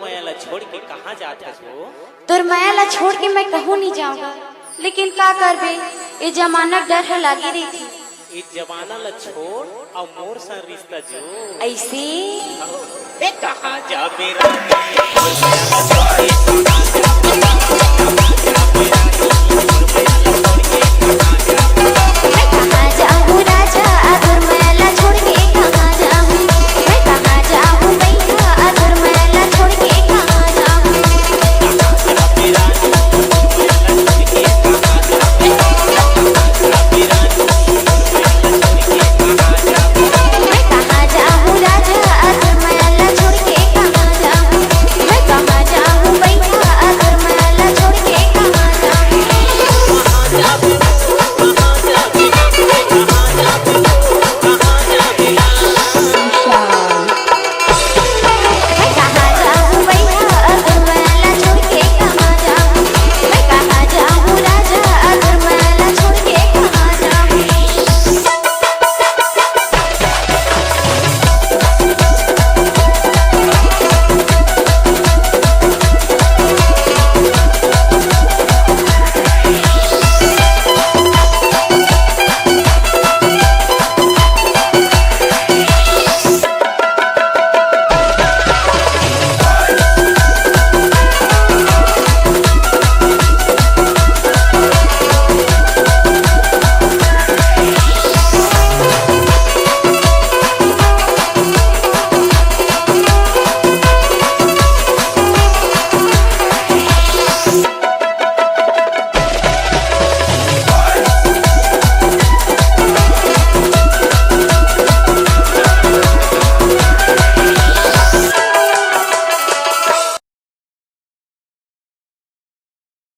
माया ला छोड़ के कहाँ जाता हो? तोर माया ला छोड़ के मैं कहूँ नहीं जाऊंगा, लेकिन का करबे, ये जमाना डर है लागी रही थी। इस जमाना ला छोड़ और मोर सा रिश्ता जो ऐसे कहाँ जा बेरा